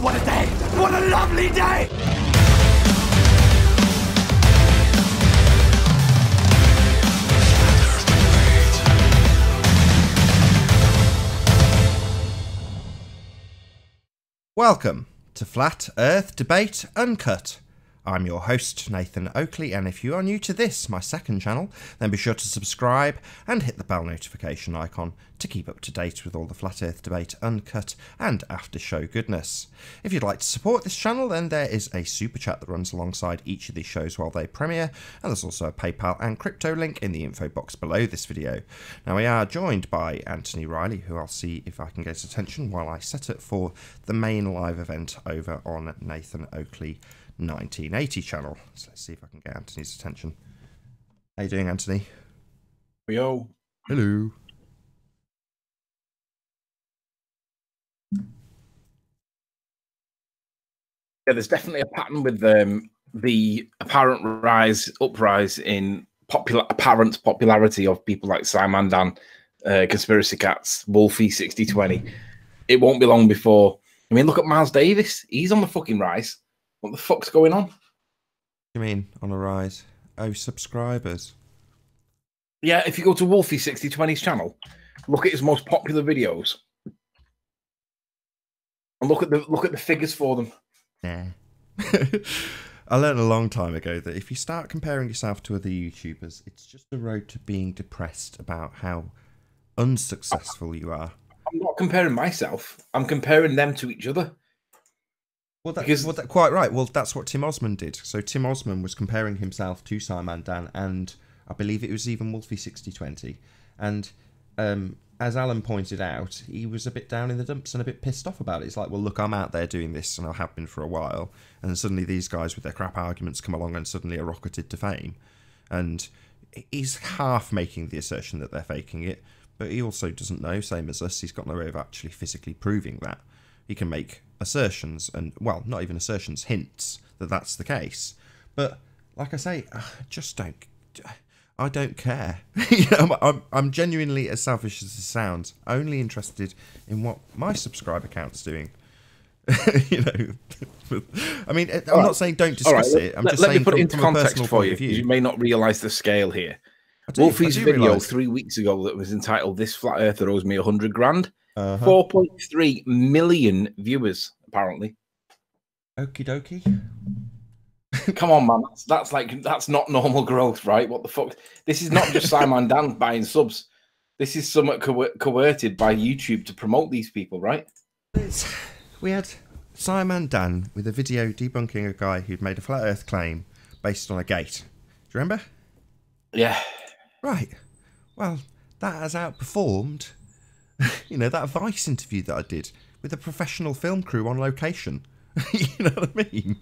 what a day! What a lovely day! Welcome to Flat Earth Debate Uncut. I'm your host, Nathan Oakley, and if you are new to this, my second channel, then be sure to subscribe and hit the bell notification icon to keep up to date with all the Flat Earth Debate Uncut and after show goodness. If you'd like to support this channel, then there is a super chat that runs alongside each of these shows while they premiere, and there's also a PayPal and crypto link in the info box below this video. Now we are joined by Anthony Riley, who I'll see if I can get his attention while I set it for the main live event over on Nathan Oakley 1980 channel. So let's see if I can get Anthony's attention. How you doing, Anthony? Yo. Hello. Yeah, there's definitely a pattern with the apparent uprise in apparent popularity of people like Simon Dan, Conspiracy Cats, Wolfie 6020. It won't be long before. I mean, look at Miles Davis. He's on the fucking rise. What the fuck's going on? What do you mean on a rise? Oh, subscribers. Yeah, if you go to Wolfie 6020's channel, look at his most popular videos, and look at the figures for them. Nah. I learned a long time ago that if you start comparing yourself to other YouTubers, it's just a road to being depressed about how unsuccessful you are. I'm not comparing myself. I'm comparing them to each other. Well, quite right. Well, that's what Tim Osman did. So Tim Osman was comparing himself to Simon Dan, and I believe it was even Wolfie 6020. And as Alan pointed out, he was a bit down in the dumps and a bit pissed off about it. It's like, well, look, I'm out there doing this, and I have been for a while, and then suddenly these guys with their crap arguments come along and suddenly are rocketed to fame. And he's half making the assertion that they're faking it, but he also doesn't know, same as us, he's got no way of actually physically proving that. He can make assertions and, well, not even assertions, hints that that's the case. But like I say, I don't care. You know, I'm genuinely as selfish as it sounds, only interested in what my subscriber count's doing. You know, I mean, I'm not saying don't discuss it. I'm just saying, let me put it into from a context personal for point you. of view. You may not realise the scale here. Wolfie's video 3 weeks ago that was entitled "This Flat Earther Owes Me 100 Grand." 4.3 million viewers, apparently. Okie dokie. Come on, man. That's not normal growth, right? What the fuck? This is not just Simon Dan buying subs. This is somewhat coerted by YouTube to promote these people, right? We had Simon Dan with a video debunking a guy who'd made a flat earth claim based on a gate. Do you remember? Yeah. Right. Well, that has outperformed, you know, that Vice interview that I did with a professional film crew on location. You know what I mean?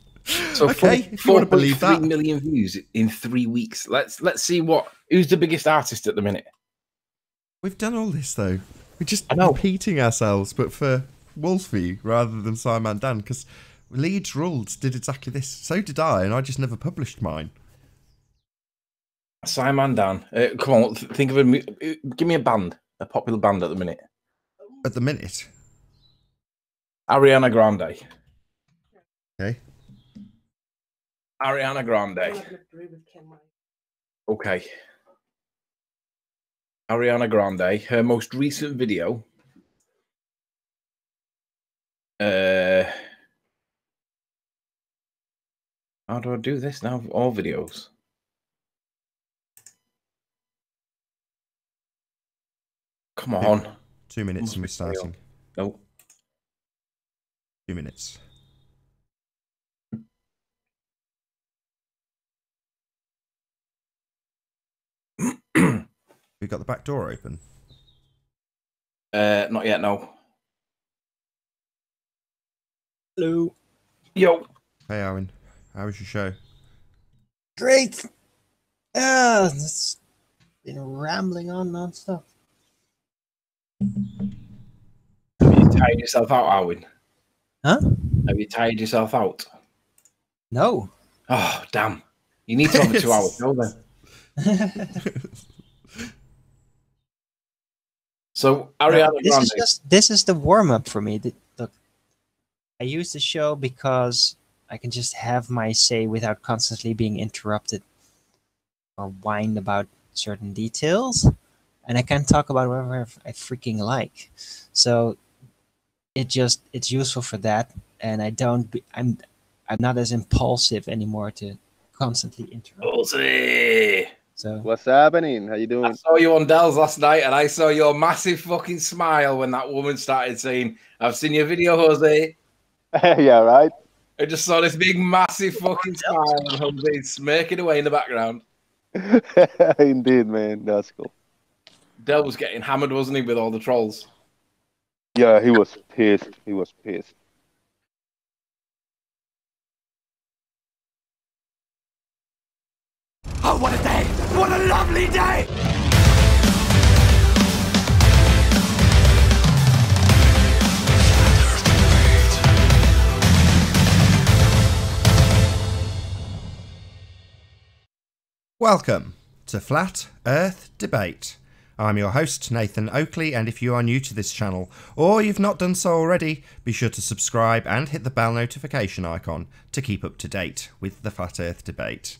So okay, if you want to believe that. 4.3 million views in 3 weeks. Let's see who's the biggest artist at the minute. We've done all this though. We're just repeating ourselves, but for Wolfie rather than Simon Dan, because Leeds Rules did exactly this. So did I, and I just never published mine. Simon Dan, come on, think of give me a popular band at the minute. At the minute, Ariana Grande. Okay. Ariana Grande. Okay. Ariana Grande, her most recent video. How do I do this now? All videos. Come on. 2 minutes and we're starting. Oh. 2 minutes. We got the back door open. Not yet, no. Hello. Yo. Hey, Owen. How was your show? Great. It's been rambling on non-stop. Have you tired yourself out, Arwin? Huh? Have you tired yourself out? No. Oh, damn. You need to have a 2 hour show then. So, Ariana Grande. This is the warm-up for me. Look, I use the show because I can just have my say without constantly being interrupted or whine about certain details, and I can talk about whatever I freaking like. So it's useful for that, and I'm not as impulsive anymore to constantly interrupt. Jose! So What's happening? How you I doing? saw you on Dell's last night, and I saw your massive fucking smile when that woman started saying, "I've seen your video, Jose." Yeah, right. I just saw this big, massive fucking smile, and Jose smirking away in the background. Indeed, man. That's cool. Dell was getting hammered, wasn't he, with all the trolls? Yeah, he was pissed. He was pissed. Oh, what a day! What a lovely day! Welcome to Flat Earth Debate. I'm your host, Nathan Oakley, and if you are new to this channel, or you've not done so already, be sure to subscribe and hit the bell notification icon to keep up to date with the Flat Earth Debate.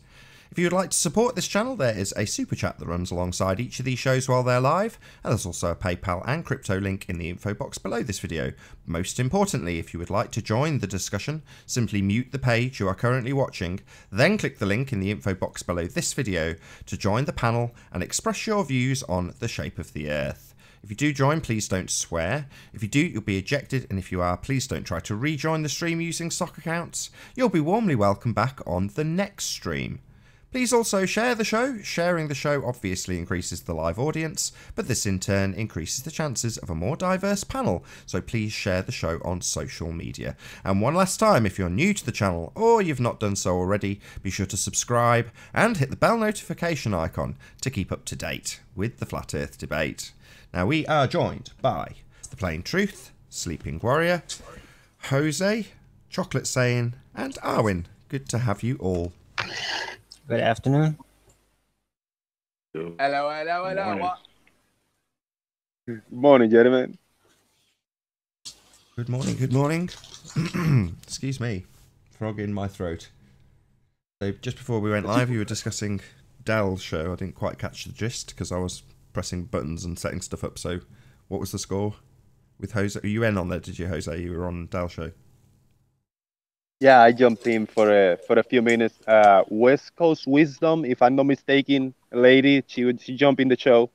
If you would like to support this channel, there is a super chat that runs alongside each of these shows while they're live, and there's also a PayPal and crypto link in the info box below this video. Most importantly, if you would like to join the discussion, simply mute the page you are currently watching, then click the link in the info box below this video to join the panel and express your views on the shape of the Earth. If you do join, please don't swear. If you do, you'll be ejected, and if you are, please don't try to rejoin the stream using stock accounts. You'll be warmly welcomed back on the next stream. Please also share the show. Sharing the show obviously increases the live audience, but this in turn increases the chances of a more diverse panel, so please share the show on social media. And one last time, if you're new to the channel or you've not done so already, be sure to subscribe and hit the bell notification icon to keep up to date with the Flat Earth Debate. Now we are joined by The Plain Truth, Sleeping Warrior, Jose, Chocolate Saying, and Arwin. Good to have you all. good afternoon. Hello, hello, hello. Morning. What? Good morning, gentlemen. Good morning, good morning. Excuse me, frog in my throat. So just before we went live, you were discussing Dell's show. I didn't quite catch the gist because I was pressing buttons and setting stuff up. So what was the score with Jose? Were you in on there, did you, Jose? You were on Dell's show. Yeah, I jumped in for a few minutes. West Coast Wisdom, if I'm not mistaken, a lady, she jumped in the show.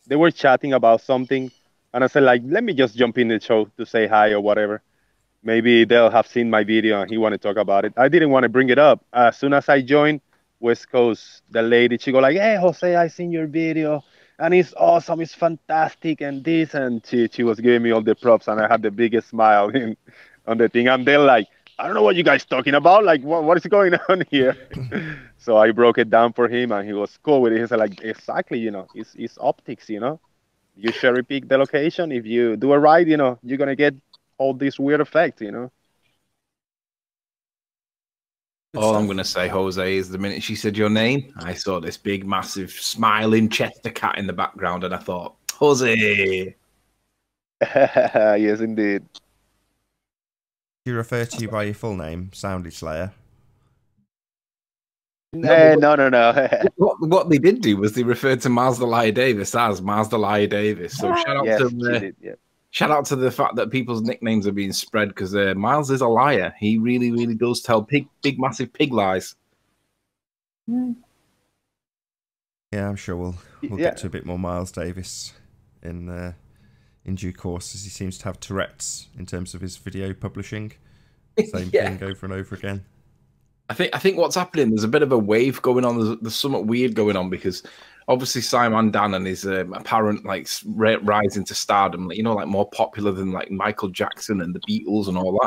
They were chatting about something, and I said, like, let me just jump in the show to say hi or whatever. Maybe they'll have seen my video and he want to talk about it. I didn't want to bring it up. As soon as I joined West Coast, the lady, she go like, hey, Jose, I seen your video, and it's awesome, it's fantastic, and this, and she was giving me all the props, and I had the biggest smile on the thing. And they're like, I don't know what you guys talking about. Like, what is going on here? So I broke it down for him, and he was cool with it. He said, like, exactly, it's optics, You cherry pick the location. If you do it right, you're gonna get all these weird effects, All I'm going to say, Jose, is the minute she said your name, I saw this big, massive, smiling Chester cat in the background, and I thought, Jose. Yes, indeed. Do you refer to you by your full name, Soundly Slayer? No. What they did do was they referred to Miles the Liar Davis as Miles the Liar Davis. So shout out Yes, to she did, yeah. shout out to the fact that people's nicknames are being spread, because Miles is a liar. He really, really does tell big, massive pig lies. Yeah, I'm sure we'll Yeah. get to a bit more Miles Davis in due course, as he seems to have Tourette's in terms of his video publishing. Same thing over and over again. I think what's happening, there's a bit of a wave going on. There's something weird going on, because obviously Simon Dan and his apparent like rise into stardom, like more popular than like Michael Jackson and the Beatles and all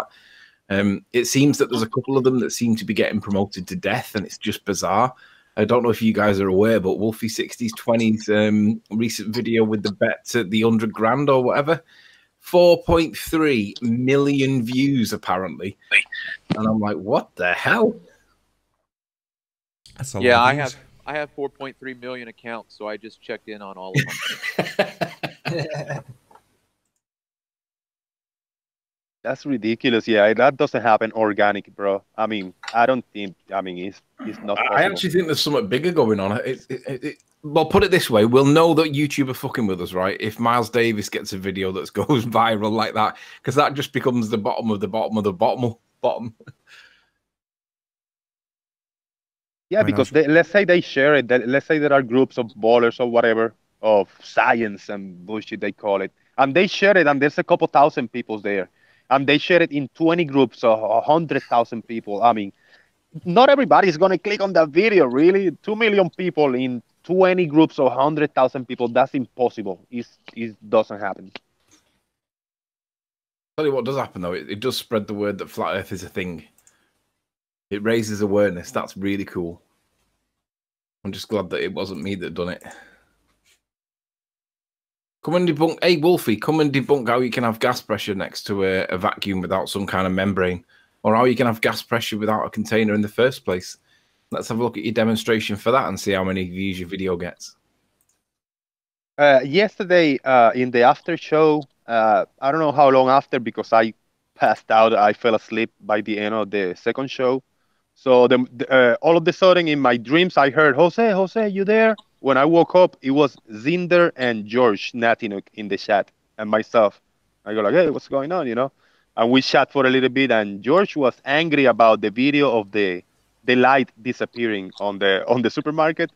that. It seems that there's a couple of them that seem to be getting promoted to death, and it's just bizarre. I don't know if you guys are aware, but Wolfie 60s 20's recent video with the bet at the 100 grand or whatever, 4.3 million views apparently, and I'm like, what the hell? That's a Yeah, lot I of views. have 4.3 million accounts, so I just checked in on all of them. That's ridiculous. Yeah, that doesn't happen organic, bro. I mean, I don't think. I mean, it's not possible. I actually think there's something bigger going on. Well, put it this way: we'll know that YouTube are fucking with us, right? If Miles Davis gets a video that goes viral like that, because that just becomes the bottom of the bottom of the bottom. Yeah, because let's say they share it. Let's say there are groups of ballers or whatever of science and bullshit they call it, and they share it, and there's a couple thousand people there, and they share it in 20 groups of 100,000 people. I mean, not everybody is gonna click on that video. Really, 2 million people in 20 groups of 100,000 people. That's impossible. It doesn't happen. Tell you what does happen though. It does spread the word that flat Earth is a thing. It raises awareness. That's really cool. I'm just glad that it wasn't me that done it. Come and debunk. Hey, Wolfie, come and debunk how you can have gas pressure next to a vacuum without some kind of membrane, or how you can have gas pressure without a container in the first place. Let's have a look at your demonstration for that and see how many views your video gets. Yesterday, in the after show, I don't know how long after because I passed out. I fell asleep by the end of the second show. So all of the sudden in my dreams, I heard, Jose, you there? When I woke up, it was Zinder and George Nathan in the chat and myself. I go like, hey, what's going on, you know? And we chat for a little bit, and George was angry about the video of the light disappearing on the supermarket,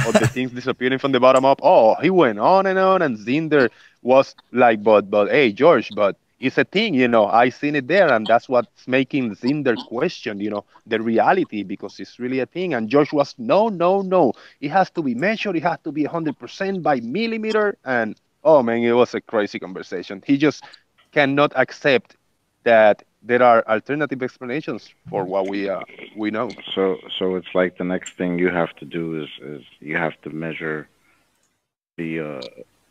or the things disappearing from the bottom up. Oh, he went on, and Zinder was like, but hey, George, but it's a thing, you know. I seen it there, and that's what's making Zinder question, you know, the reality, because it's really a thing. And George was, no, it has to be measured, it has to be 100% by millimeter. And oh man, it was a crazy conversation. He just cannot accept that there are alternative explanations for what we know. So it's like the next thing you have to do is you have to measure the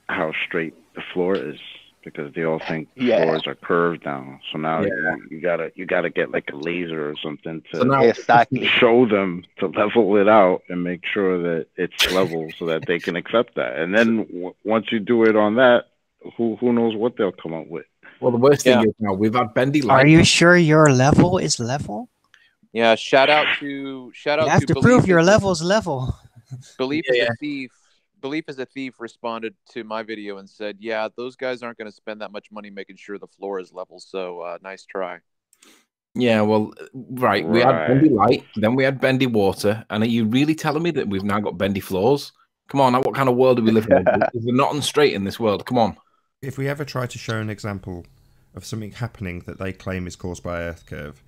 how straight the floor is, because they all think floors are curved now. So now you gotta get like a laser or something to show them to level it out and make sure that it's level so that they can accept that. And then once you do it on that, who knows what they'll come up with. Well, the worst thing is now we've had Bendy Lite. Are you sure your level is level? Yeah, shout out to you have to prove your level's level. Belief is a thief. Belief is a thief responded to my video and said, yeah, those guys aren't going to spend that much money making sure the floor is level. So nice try. Yeah, well, right. We had Bendy Light, then we had Bendy Water. And are you really telling me that we've now got Bendy Floors? Come on, what kind of world are we living in? Is there not on straight in this world? Come on. If we ever try to show an example of something happening that they claim is caused by Earth curve,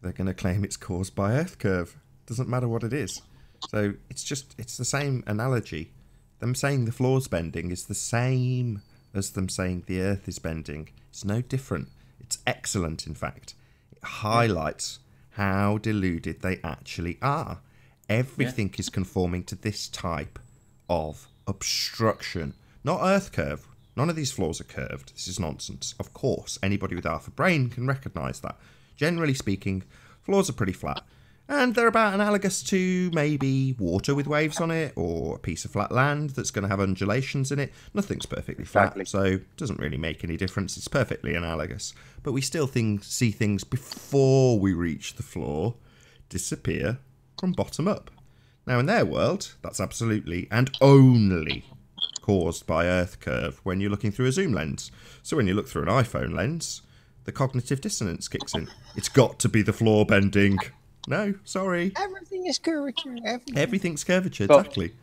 they're going to claim it's caused by Earth curve. Doesn't matter what it is. So it's the same analogy. Them saying the floor's bending is the same as them saying the Earth is bending. It's no different. It's excellent, in fact. It highlights how deluded they actually are. Everything is conforming to this type of obstruction. Not Earth curve. None of these floors are curved. This is nonsense. Of course, anybody with half a brain can recognise that. Generally speaking, floors are pretty flat. And they're about analogous to maybe water with waves on it, or a piece of flat land that's going to have undulations in it. Nothing's perfectly flat, so it doesn't really make any difference. It's perfectly analogous. But we still see things before we reach the floor disappear from bottom up. Now, in their world, that's absolutely and only caused by Earth curve when you're looking through a zoom lens. So when you look through an iPhone lens, the cognitive dissonance kicks in. It's got to be the floor bending. No, sorry. Everything is curvature. Everything's curvature, exactly.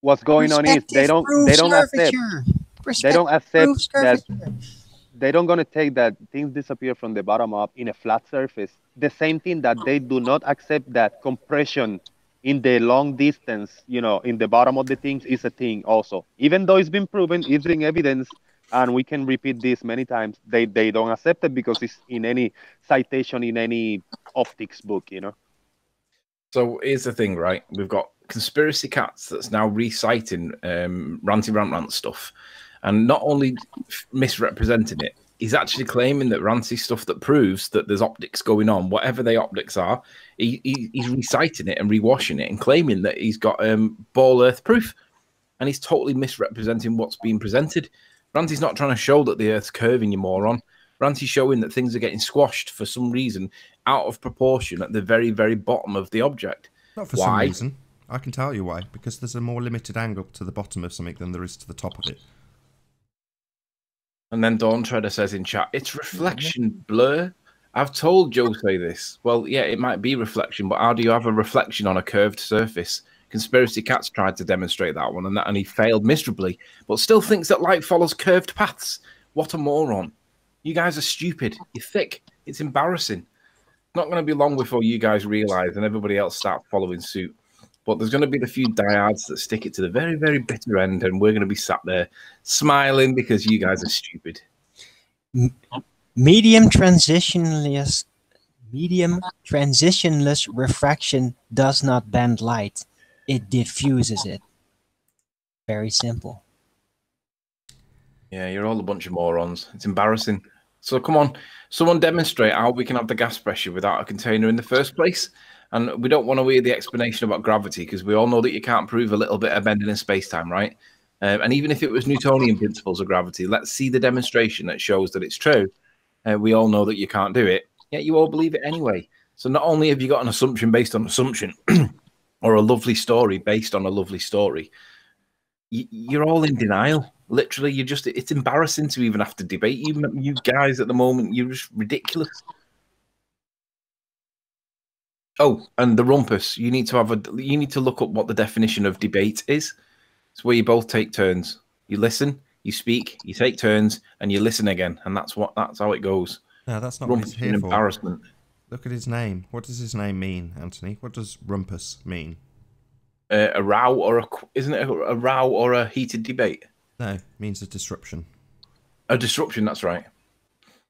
What's going on is they don't accept that they don't gonna take that things disappear from the bottom up in a flat surface. The same thing that they do not accept that compression in the long distance, you know, in the bottom of the things is a thing also. Even though it's been proven, it's been evidence, and we can repeat this many times, they don't accept it because it's in any citation, in any optics book, you know. So here's the thing, right? We've got Conspiracy Cats that's now reciting ranty rant stuff, and not only misrepresenting it, he's actually claiming that ranty stuff that proves that there's optics going on, whatever the optics are. He's reciting it and rewashing it and claiming that he's got ball earth proof, and he's totally misrepresenting what's being presented. Ranty's not trying to show that the Earth's curving, you moron. Ranty's showing that things are getting squashed for some reason out of proportion at the very, very bottom of the object. Not for some reason. I can tell you why. Because there's a more limited angle to the bottom of something than there is to the top of it. And then Dawn Treader says in chat, it's reflection blur. I've told Jose this. Well, yeah, it might be reflection, but how do you have a reflection on a curved surface? Conspiracy Cats tried to demonstrate that one, and he failed miserably, but still thinks that light follows curved paths. What a moron. You guys are stupid. You're thick. It's embarrassing. Not going to be long before you guys realise and everybody else start following suit. But there's going to be the few diehards that stick it to the very, very bitter end, and we're going to be sat there smiling because you guys are stupid. Medium transitionless refraction does not bend light. It diffuses it. Very simple. Yeah, you're all a bunch of morons. It's embarrassing. So come on, someone demonstrate how we can have the gas pressure without a container in the first place. And we don't want to hear the explanation about gravity because we all know that you can't prove a little bit of bending in space-time, right? And even if it was Newtonian principles of gravity, let's see the demonstration that shows that it's true. We all know that you can't do it, yet you all believe it anyway. So not only have you got an assumption based on assumption or a lovely story based on a lovely story, you're all in denial. Literally, it's embarrassing to even have to debate you guys at the moment. You're just ridiculous. Oh, and the rumpus. You need to look up what the definition of debate is. It's where you both take turns. You listen, you speak, you take turns, and you listen again, and that's how it goes. No, that's not rumpus what he's here for. Embarrassment. Look at his name. What does his name mean, Anthony? What does rumpus mean? A row or isn't it a row or a heated debate? No, it means a disruption. A disruption, that's right.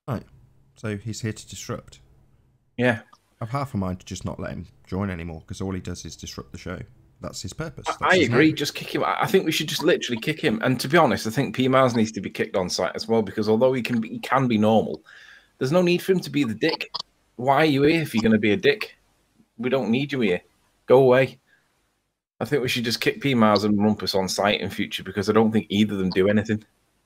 Right. So he's here to disrupt. Yeah. I've half a mind to just not let him join anymore because all he does is disrupt the show. That's his purpose. I agree. Just kick him. I think we should just literally kick him. And to be honest, I think P-Mars needs to be kicked on site as well because although he can be normal, there's no need for him to be the dick. Why are you here if you're going to be a dick? We don't need you here. Go away. I think we should just kick P-Mars and Rumpus on site in future because I don't think either of them do anything.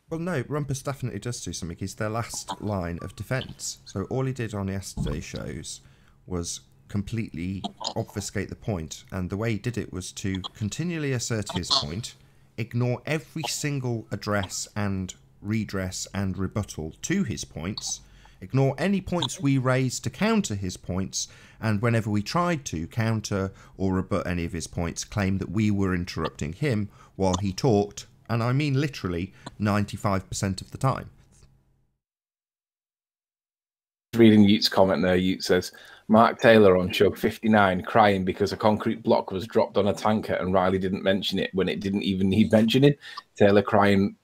Well, no, Rumpus definitely does do something. He's their last line of defence. So all he did on yesterday's shows was completely obfuscate the point, and the way he did it was to continually assert his point, ignore every single address and redress and rebuttal to his points, ignore any points we raised to counter his points, and whenever we tried to counter or rebut any of his points, claim that we were interrupting him while he talked, and I mean literally 95% of the time. Reading Ute's comment there, Ute says, Mark Taylor on show 59 crying because a concrete block was dropped on a tanker and Riley didn't mention it when it didn't even need mentioning. Taylor crying,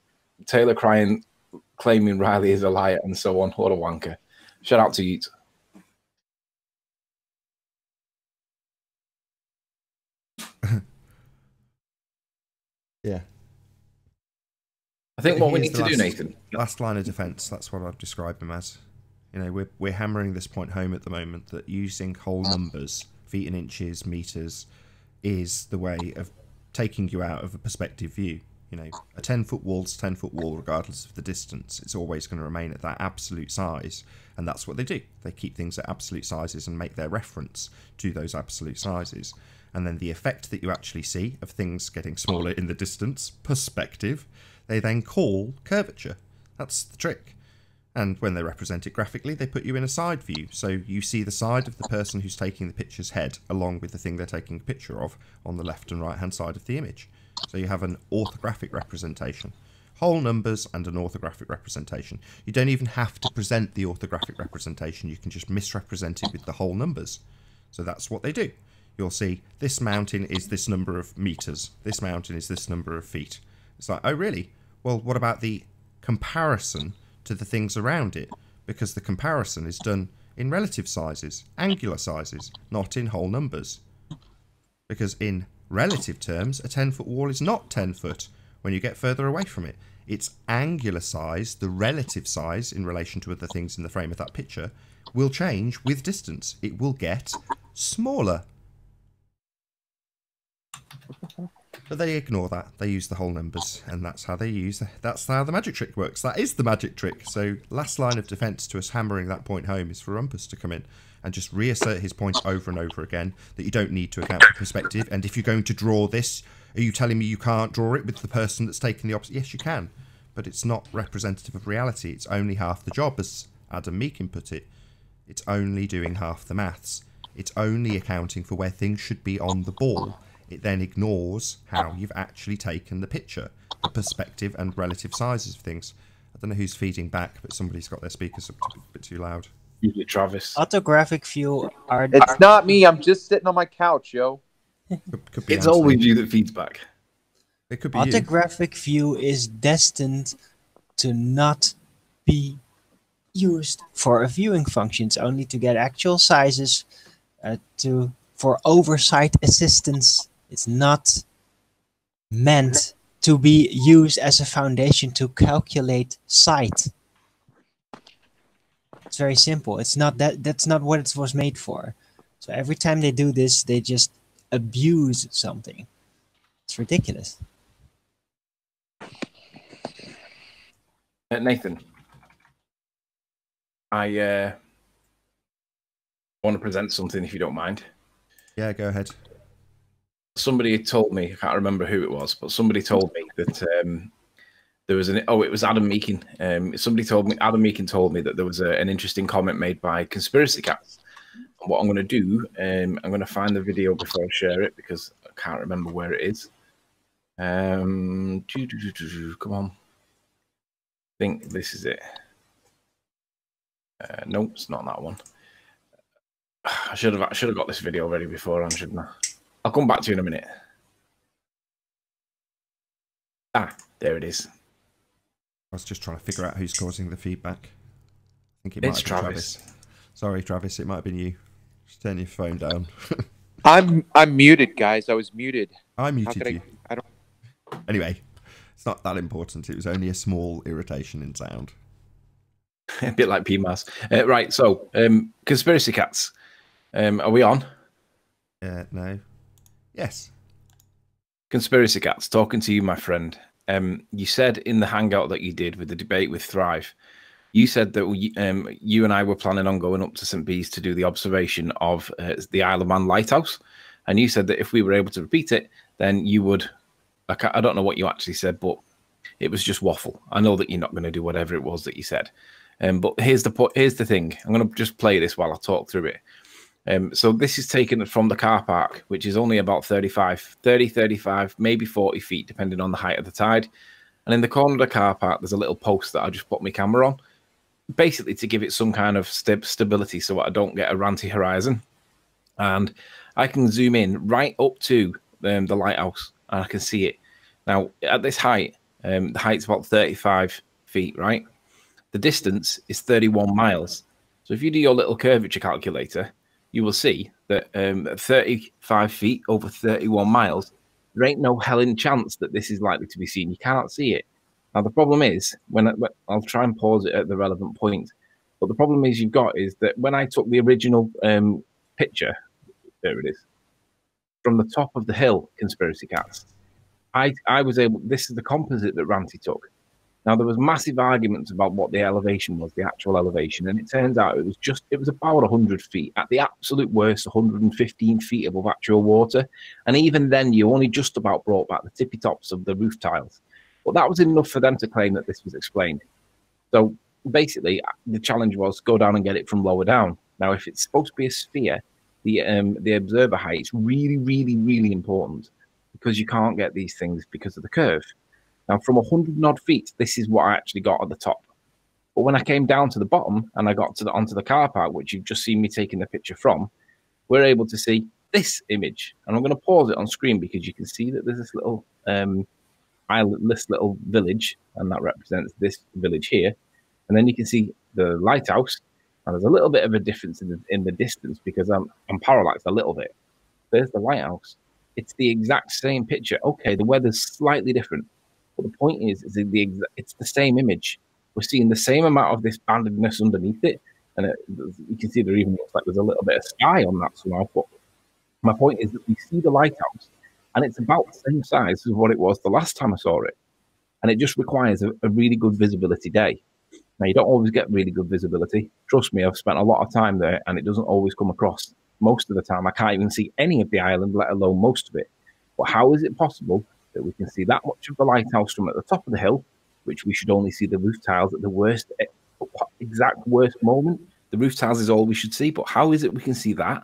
claiming Riley is a liar and so on. What a wanker. Shout out to Ute. Yeah. I think what we need to do, Nathan. Last line of defence, that's what I'd describe him as. You know, we're hammering this point home at the moment that using whole numbers, feet and inches, meters, is the way of taking you out of a perspective view. You know, a 10-foot wall's a 10-foot wall regardless of the distance. It's always going to remain at that absolute size, and that's what they do. They keep things at absolute sizes and make their reference to those absolute sizes. And then the effect that you actually see of things getting smaller in the distance, perspective, they then call curvature. That's the trick. And when they represent it graphically, they put you in a side view. So you see the side of the person who's taking the picture's head, along with the thing they're taking a picture of, on the left and right-hand side of the image. So you have an orthographic representation. Whole numbers and an orthographic representation. You don't even have to present the orthographic representation. You can just misrepresent it with the whole numbers. So that's what they do. You'll see this mountain is this number of meters. This mountain is this number of feet. It's like, oh, really? Well, what about the comparison to the things around it? Because the comparison is done in relative sizes, angular sizes, not in whole numbers. Because in relative terms, a 10-foot wall is not 10 foot when you get further away from it. Its angular size, the relative size in relation to other things in the frame of that picture, will change with distance. It will get smaller. But they ignore that. They use the whole numbers, and that's how that's how the magic trick works. That is the magic trick. So last line of defense to us hammering that point home is for Rumpus to come in and just reassert his points over and over again, that you don't need to account for perspective. And if you're going to draw this, are you telling me you can't draw it with the person that's taking the opposite? Yes, you can, but it's not representative of reality. It's only half the job, as Adam Meakin put it. It's only doing half the maths. It's only accounting for where things should be on the ball. It then ignores how you've actually taken the picture, the perspective and relative sizes of things. I don't know who's feeding back, but somebody's got their speakers up a bit too loud. Usually Travis. Autographic view are... It's not me. I'm just sitting on my couch, yo. Could be It's Anthony. always you that feeds back. It could be Autographic view is destined to not be used for a viewing function. It's only to get actual sizes for oversight assistance. It's not meant to be used as a foundation to calculate sight. It's very simple. It's not that's not what it was made for. So every time they do this, they just abuse something. It's ridiculous. Nathan, I want to present something if you don't mind. Yeah, go ahead. Somebody told me, I can't remember who it was, but somebody told me that there was it was Adam Meakin. Adam Meakin told me that there was an interesting comment made by Conspiracy Cats. And what I'm going to do, I'm going to find the video before I share it because I can't remember where it is. Come on. I think this is it. No, it's not that one. I should have got this video ready beforehand, shouldn't I? I'll come back to you in a minute. Ah, there it is. I was just trying to figure out who's causing the feedback. I think it might have been Travis. Sorry, Travis, it might have been you. Just turn your phone down. I'm muted, guys. I was muted. I muted you. I don't. Anyway, it's not that important. It was only a small irritation in sound. A bit like PMAS. Right, so, Conspiracy Cats. Are we on? No. Yes. Conspiracy Cats, talking to you, my friend. You said in the hangout that you did with the debate with Thrive, you said that you and I were planning on going up to St. Bees to do the observation of the Isle of Man lighthouse. And you said that if we were able to repeat it, then you would... I don't know what you actually said, but it was just waffle. I know that you're not going to do whatever it was that you said. But here's the thing. I'm going to just play this while I talk through it. So this is taken from the car park, which is only about 35, maybe 40 feet, depending on the height of the tide. And in the corner of the car park, there's a little post that I just put my camera on, basically to give it some kind of stability so I don't get a ranty horizon. And I can zoom in right up to the lighthouse, and I can see it. Now, at this height, the height's about 35 feet, right? The distance is 31 miles. So if you do your little curvature calculator, you will see that 35 feet over 31 miles, there ain't no hell chance that this is likely to be seen. You cannot see it. Now, the problem is, I'll try and pause it at the relevant point, but the problem is that when I took the original picture, there it is, from the top of the hill, Conspiracy Cats, I was able, this is the composite that Ranty took. Now, there was massive arguments about what the elevation was, the actual elevation, and it turns out it was about 100 feet. At the absolute worst, 115 feet above actual water. And even then, you only just about brought back the tippy tops of the roof tiles. But that was enough for them to claim that this was explained. So basically, the challenge was go down and get it from lower down. Now, if it's supposed to be a sphere, the observer height is really, really, really important because you can't get these things because of the curve. Now, from 100 odd feet, this is what I actually got at the top. But when I came down to the bottom and I got onto the car park, which you've just seen me taking the picture from, we're able to see this image. And I'm going to pause it on screen because you can see that there's this little island, this little village, and that represents this village here. And then you can see the lighthouse, and there's a little bit of a difference in the distance because I'm parallaxed a little bit. There's the lighthouse. It's the exact same picture. Okay, the weather's slightly different. But the point is it's the same image. We're seeing the same amount of this bandedness underneath it. And you can see there even looks like there's a little bit of sky on that somehow. But my point is that we see the lighthouse. and it's about the same size as what it was the last time I saw it. And it just requires a really good visibility day. Now, you don't always get really good visibility. Trust me, I've spent a lot of time there, and it doesn't always come across. Most of the time, I can't even see any of the island, let alone most of it. But how is it possible that we can see that much of the lighthouse from at the top of the hill, which we should only see the roof tiles at the worst, exact worst moment? The roof tiles is all we should see, but how is it we can see that?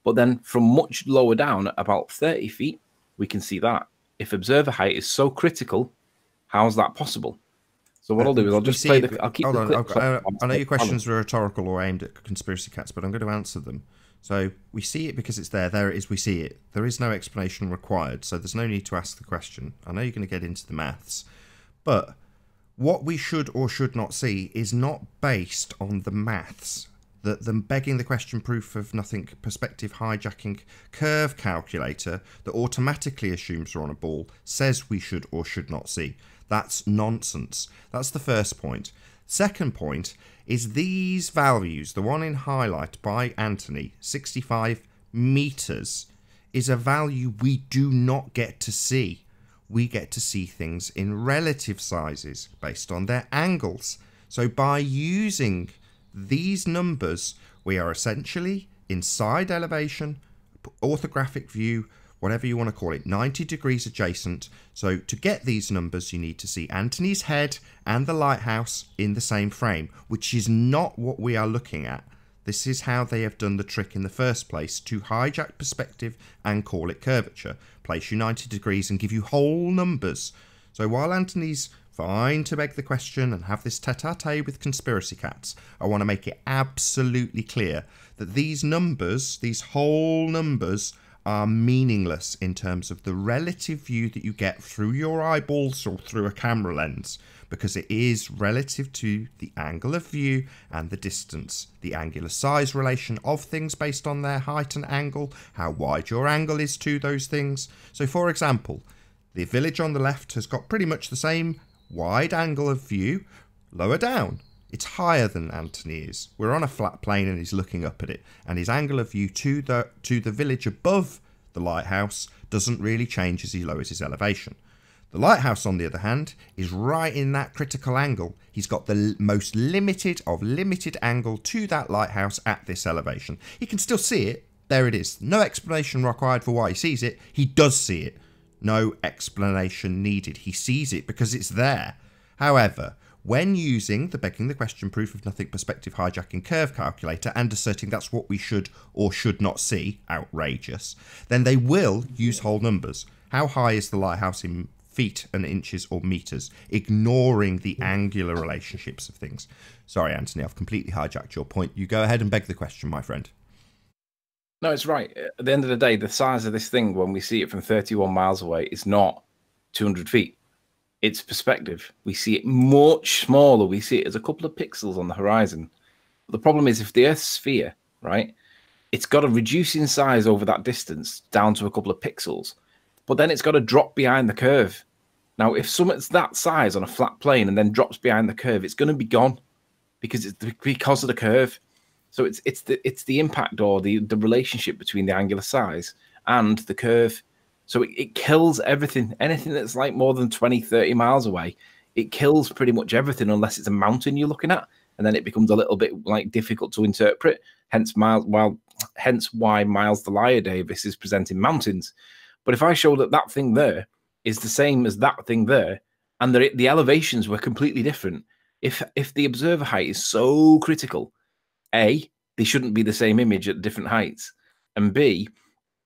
But then from much lower down, at about 30 feet, we can see that. If observer height is so critical, how is that possible? So what I'll do is I'll just play the... I'll keep the clip. I know your questions are rhetorical or aimed at conspiracy cats, but I'm going to answer them. So we see it because it's there. There it is. We see it. There is no explanation required, so there's no need to ask the question. I know you're going to get into the maths, but what we should or should not see is not based on the maths. The begging the question proof of nothing perspective hijacking curve calculator that automatically assumes we're on a ball says we should or should not see. That's nonsense. That's the first point. Second point is these values, the one in highlight by Anthony, 65 meters, is a value we do not get to see. We get to see things in relative sizes based on their angles. So by using these numbers, we are essentially inside elevation, orthographic view, whatever you want to call it, 90 degrees adjacent. So to get these numbers, you need to see Anthony's head and the lighthouse in the same frame, which is not what we are looking at. This is how they have done the trick in the first place, to hijack perspective and call it curvature. Place you 90 degrees and give you whole numbers. So while Anthony's fine to beg the question and have this tete-a-tete with conspiracy cats, I want to make it absolutely clear that these numbers, these whole numbers, are meaningless in terms of the relative view that you get through your eyeballs or through a camera lens, because it is relative to the angle of view and the distance, the angular size relation of things based on their height and angle, how wide your angle is to those things. So for example, the village on the left has got pretty much the same wide angle of view lower down. It's higher than Anthony is. We're on a flat plane and he's looking up at it, and his angle of view to the village above the lighthouse doesn't really change as he lowers his elevation. The lighthouse, on the other hand, is right in that critical angle. He's got the most limited of limited angle to that lighthouse at this elevation. He can still see it. There it is. No explanation required for why he sees it. He does see it. No explanation needed. He sees it because it's there. However, when using the begging the question proof of nothing perspective hijacking curve calculator and asserting that's what we should or should not see, outrageous, then they will use whole numbers. How high is the lighthouse in feet and inches or meters, ignoring the angular relationships of things? Sorry, Anthony, I've completely hijacked your point. You go ahead and beg the question, my friend. No, it's right. At the end of the day, the size of this thing, when we see it from 31 miles away, is not 200 feet. It's perspective. We see it much smaller. We see it as a couple of pixels on the horizon. But the problem is, if the Earth's sphere, right, it's got to reduce in size over that distance down to a couple of pixels, but then it's got to drop behind the curve. Now, if something's that size on a flat plane and then drops behind the curve, it's going to be gone because of the curve. So it's the impact or the relationship between the angular size and the curve. So it kills everything. Anything that's like more than 20, 30 miles away, it kills pretty much everything unless it's a mountain you're looking at. And then it becomes a little bit like difficult to interpret. Hence why Miles the Liar Davis is presenting mountains. But if I show that thing there is the same as that thing there, and the elevations were completely different, if the observer height is so critical, A, they shouldn't be the same image at different heights, and B,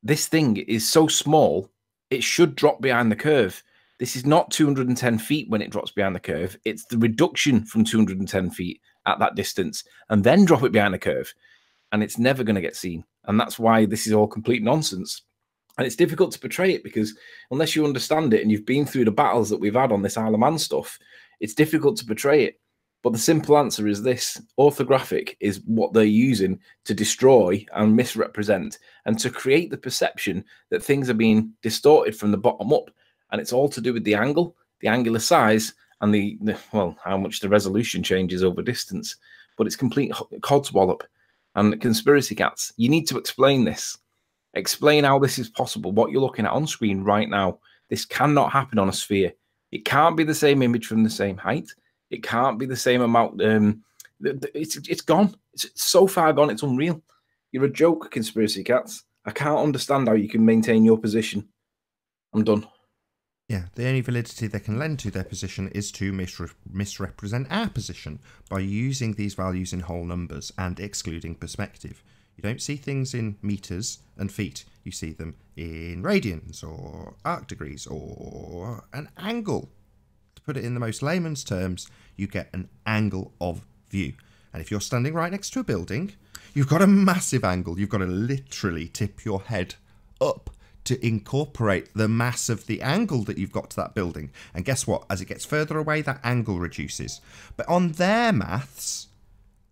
this thing is so small, it should drop behind the curve. This is not 210 feet when it drops behind the curve. It's the reduction from 210 feet at that distance and then drop it behind the curve. And it's never going to get seen. And that's why this is all complete nonsense. And it's difficult to portray it because unless you understand it and you've been through the battles that we've had on this Isle of Man stuff, it's difficult to portray it. But the simple answer is this: orthographic is what they're using to destroy and misrepresent and to create the perception that things are being distorted from the bottom up. And it's all to do with the angle, the angular size, and how much the resolution changes over distance. But it's complete codswallop. And conspiracy cats, you need to explain this. Explain how this is possible. What you're looking at on screen right now, this cannot happen on a sphere. It can't be the same image from the same height. It can't be the same amount. It's gone. It's so far gone. It's unreal. You're a joke, conspiracy cats. I can't understand how you can maintain your position. I'm done. Yeah, the only validity they can lend to their position is to misrepresent our position by using these values in whole numbers and excluding perspective. You don't see things in meters and feet. You see them in radians or arc degrees or an angle. To put it in the most layman's terms, you get an angle of view. And if you're standing right next to a building, you've got a massive angle. You've got to literally tip your head up to incorporate the mass of the angle that you've got to that building. And guess what? As it gets further away, that angle reduces. But on their maths,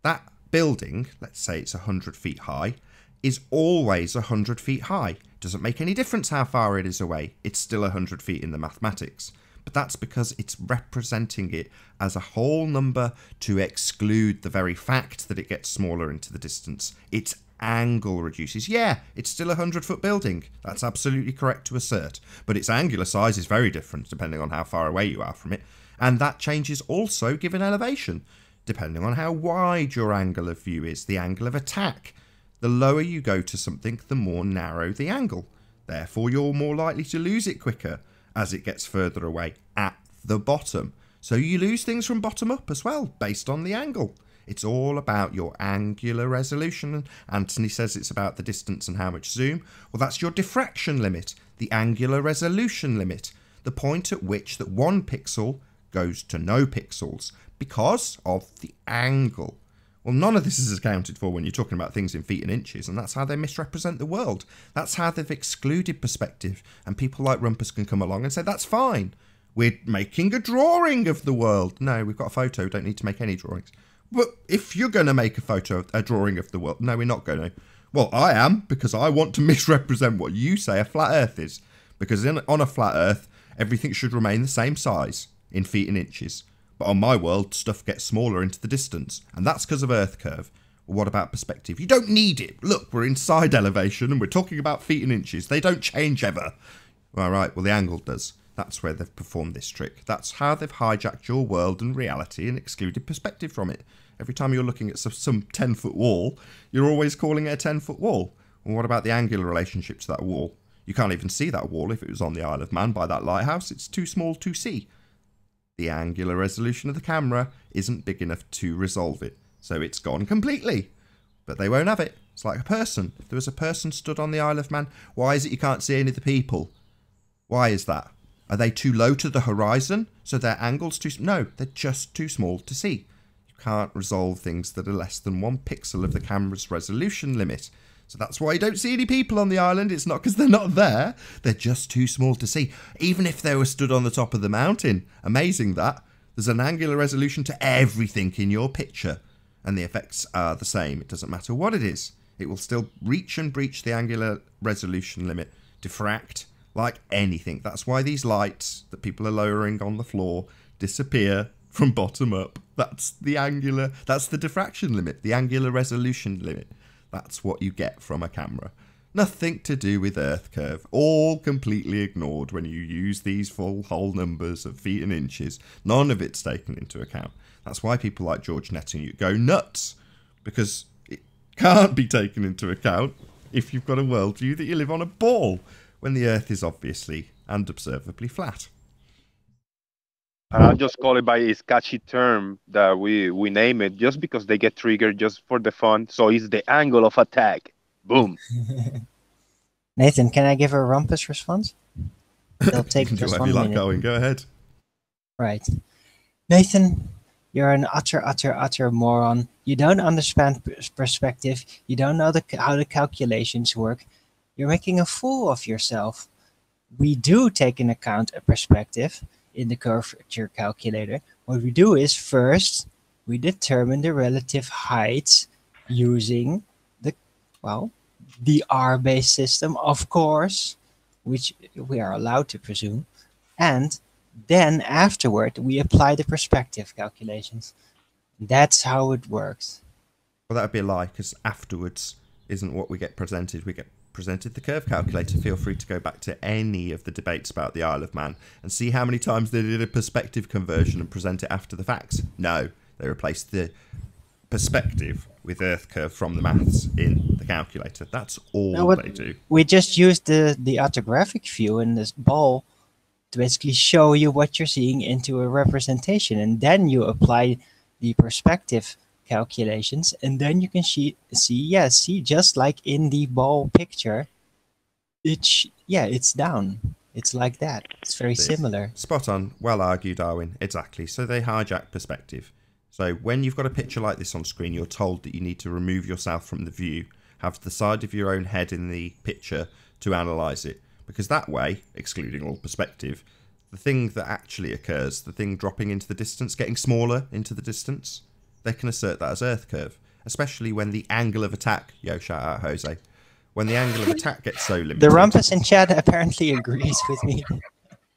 that building, let's say it's 100 feet high, is always 100 feet high. Doesn't make any difference how far it is away. It's still 100 feet in the mathematics. But that's because it's representing it as a whole number to exclude the very fact that it gets smaller into the distance. Its angle reduces. Yeah, it's still a 100-foot building. That's absolutely correct to assert. But its angular size is very different depending on how far away you are from it. And that changes also given elevation, depending on how wide your angle of view is, the angle of attack. The lower you go to something, the more narrow the angle. Therefore, you're more likely to lose it quicker as it gets further away at the bottom. So you lose things from bottom up as well, based on the angle. It's all about your angular resolution. And Anthony says it's about the distance and how much zoom. Well, that's your diffraction limit, the angular resolution limit, the point at which that 1 pixel goes to no pixels because of the angle. Well, none of this is accounted for when you're talking about things in feet and inches, and that's how they misrepresent the world. That's how they've excluded perspective, and people like Rumpus can come along and say, that's fine. We're making a drawing of the world. No, we've got a photo, don't need to make any drawings. But if you're going to make a drawing of the world, no, we're not going to. Well, I am, because I want to misrepresent what you say a flat earth is. Because on a flat earth, everything should remain the same size in feet and inches. But on my world, stuff gets smaller into the distance. And that's because of Earth curve. Well, what about perspective? You don't need it. Look, we're inside elevation and we're talking about feet and inches. They don't change ever. All right, well, the angle does. That's where they've performed this trick. That's how they've hijacked your world and reality and excluded perspective from it. Every time you're looking at some 10-foot wall, you're always calling it a 10-foot wall. Well, what about the angular relationship to that wall? You can't even see that wall if it was on the Isle of Man by that lighthouse. It's too small to see. The angular resolution of the camera isn't big enough to resolve it, so it's gone completely. But they won't have it. It's like a person. If there was a person stood on the Isle of Man, why is it you can't see any of the people? Why is that? Are they too low to the horizon, so their angle's too... No, they're just too small to see. You can't resolve things that are less than 1 pixel of the camera's resolution limit. So that's why you don't see any people on the island. It's not because they're not there. They're just too small to see. Even if they were stood on the top of the mountain. Amazing that. There's an angular resolution to everything in your picture. And the effects are the same. It doesn't matter what it is. It will still reach and breach the angular resolution limit. Diffract like anything. That's why these lights that people are lowering on the floor disappear from bottom up. That's the diffraction limit. The angular resolution limit. That's what you get from a camera. Nothing to do with Earth curve. All completely ignored when you use these full whole numbers of feet and inches. None of it's taken into account. That's why people like George Netanyahu go nuts. Because it can't be taken into account if you've got a worldview that you live on a ball, when the Earth is obviously and observably flat. I'll just call it by its catchy term that we name it, just because they get triggered just for the fun. So it's the angle of attack. Boom. Nathan, can I give a Rumpus response? It'll take just 1 minute. Going. Go ahead. Right. Nathan, you're an utter moron. You don't understand perspective. You don't know how the calculations work. You're making a fool of yourself. We do take into account a perspective in the curvature calculator. What we do is first we determine the relative heights using the R-based system, of course, which we are allowed to presume, and then afterward we apply the perspective calculations. That's how it works. Well, that would be a lie, because afterwards isn't what we get presented. We get presented the curve calculator. Feel free to go back to any of the debates about the Isle of Man and see how many times they did a perspective conversion and present it after the facts. No, they replaced the perspective with Earth curve from the maths in the calculator. That's all they do. We just used the orthographic view in this ball to basically show you what you're seeing into a representation, and then you apply the perspective calculations, and then you can see just like in the ball picture, it's down. It's like that. It's very similar. Spot on. Well argued, Darwin. Exactly. So they hijack perspective. So when you've got a picture like this on screen, you're told that you need to remove yourself from the view, have the side of your own head in the picture to analyse it. Because that way, excluding all perspective, the thing that actually occurs, the thing dropping into the distance, getting smaller into the distance, they can assert that as Earth curve. Especially when the angle of attack, shout out Jose, when the angle of attack gets so limited. The Rumpus in chat apparently agrees with me.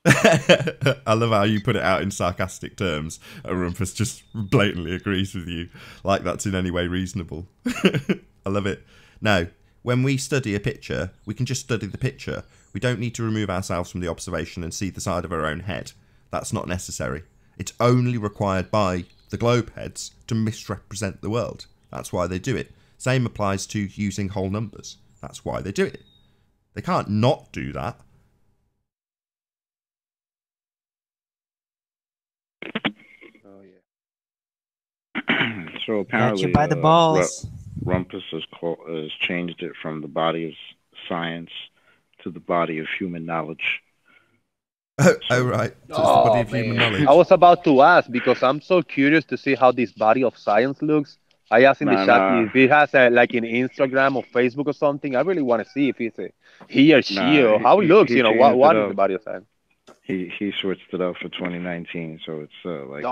I love how you put it out in sarcastic terms. Rumpus just blatantly agrees with you, like that's in any way reasonable. I love it. No, when we study a picture, we can just study the picture. We don't need to remove ourselves from the observation and see the side of our own head. That's not necessary. It's only required by the globe heads to misrepresent the world. That's why they do it. Same applies to using whole numbers. That's why they do it. They can't not do that. So apparently, you by the balls. Rumpus has changed it from the body of science to the body of human knowledge. Oh right. So it's the body of human knowledge. I was about to ask because I'm so curious to see how this body of science looks. I asked in the chat if it has like an Instagram or Facebook or something. I really want to see if it's he or she or how it looks. What is the body of science? He switched it up for 2019, so it's like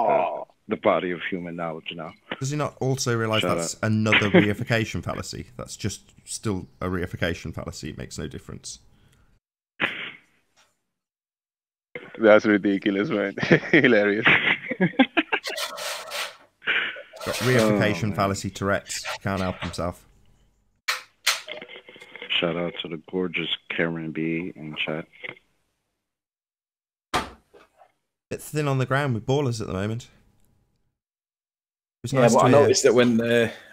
the body of human knowledge now. Does he not also realise that's another reification fallacy? That's just still a reification fallacy. It makes no difference. That's ridiculous, man. Hilarious. Got reification fallacy Tourette's. Can't help himself. Shout out to the gorgeous Karen B in chat. Bit thin on the ground with ballers at the moment. Yeah, but I noticed that when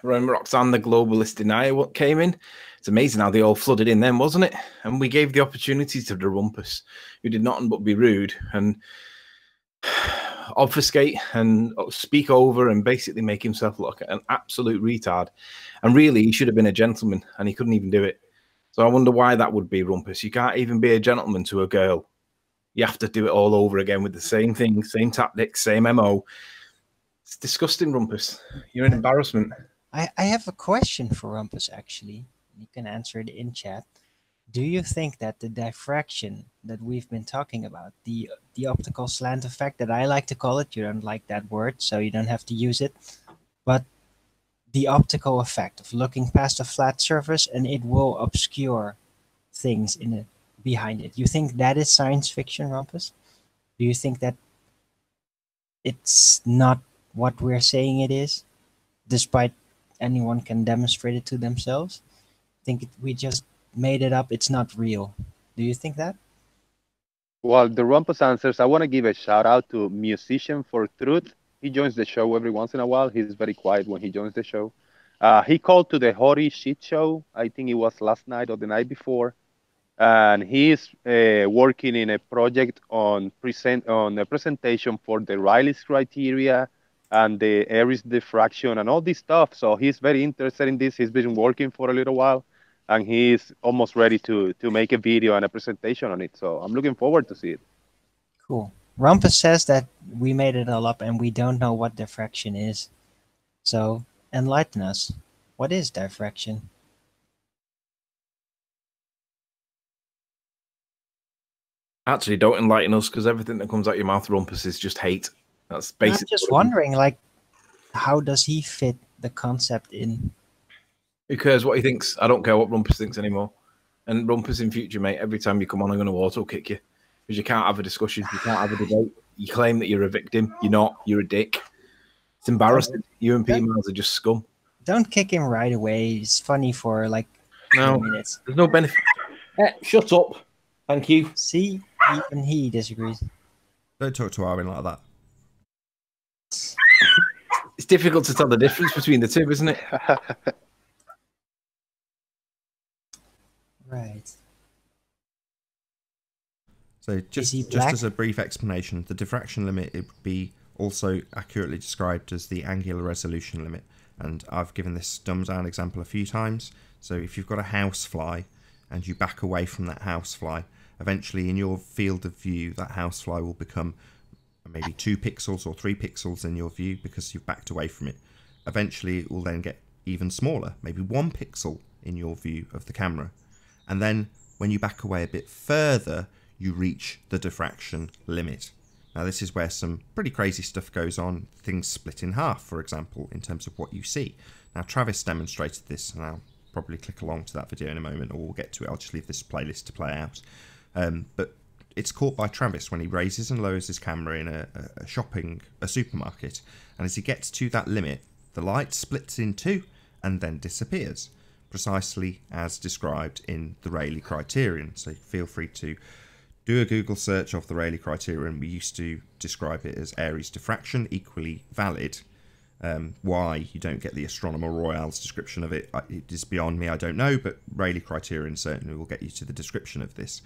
Roxanne, the globalist denier, came in, it's amazing how they all flooded in then, wasn't it? And we gave the opportunity to the Rumpus, who did nothing but be rude and obfuscate and speak over and basically make himself look like an absolute retard. And really, he should have been a gentleman, and he couldn't even do it. So I wonder why that would be, Rumpus. You can't even be a gentleman to a girl. You have to do it all over again with the same thing, same tactics, same MO. It's disgusting, Rumpus. You're an embarrassment. I have a question for Rumpus, actually. You can answer it in chat. Do you think that the diffraction that we've been talking about, the optical slant effect that I like to call it, you don't like that word, so you don't have to use it, but the optical effect of looking past a flat surface and it will obscure things in it behind it. You think that is science fiction, Rumpus? Do you think that it's not what we're saying it is, despite anyone can demonstrate it to themselves? Think we just made it up, it's not real. Do you think that? Well, the Rumpus answers, I want to give a shout out to Musician for Truth. He joins the show every once in a while. He's very quiet when he joins the show. He called to the Hori Shit Show. I think it was last night or the night before. And he's working in a project on a presentation for the Riley's criteria and the Aries diffraction and all this stuff. So he's very interested in this. He's been working for a little while, and he's almost ready to make a video and a presentation on it. So I'm looking forward to see it. Cool. Rumpus says that we made it all up and we don't know what diffraction is. So enlighten us. What is diffraction? Actually, don't enlighten us, because everything that comes out your mouth, Rumpus, is just hate. That's basically. I'm just wondering, like, how does he fit the concept in? Who cares what he thinks? I don't care what Rumpus thinks anymore. And Rumpus in future, mate, every time you come on, I'm going to auto kick you. Because you can't have a discussion. You can't have a debate. You claim that you're a victim. You're not. You're a dick. It's embarrassing. You and P. Miles are just scum. Don't kick him right away. It's funny for, like, No, minutes. there's no benefit. Shut up. Thank you. See, even he disagrees. Don't talk to Arwen like that. It's difficult to tell the difference between the two, isn't it? Right. So just as a brief explanation, the diffraction limit, it would be also accurately described as the angular resolution limit. And I've given this dumbed down example a few times. So if you've got a housefly and you back away from that housefly, eventually in your field of view, that housefly will become maybe 2 pixels or 3 pixels in your view because you've backed away from it. Eventually it will then get even smaller, maybe 1 pixel in your view of the camera. And then when you back away a bit further, you reach the diffraction limit. Now this is where some pretty crazy stuff goes on. Things split in half, for example, in terms of what you see. Now Travis demonstrated this, and I'll probably click along to that video in a moment, or we'll get to it. I'll just leave this playlist to play out. But it's caught by Travis when he raises and lowers his camera in a supermarket. And as he gets to that limit, the light splits in two and then disappears, precisely as described in the Rayleigh criterion. So feel free to do a Google search of the Rayleigh criterion. We used to describe it as Airy's diffraction, equally valid. Why you don't get the Astronomer Royale's description of it, it is beyond me, I don't know, but Rayleigh criterion certainly will get you to the description of this.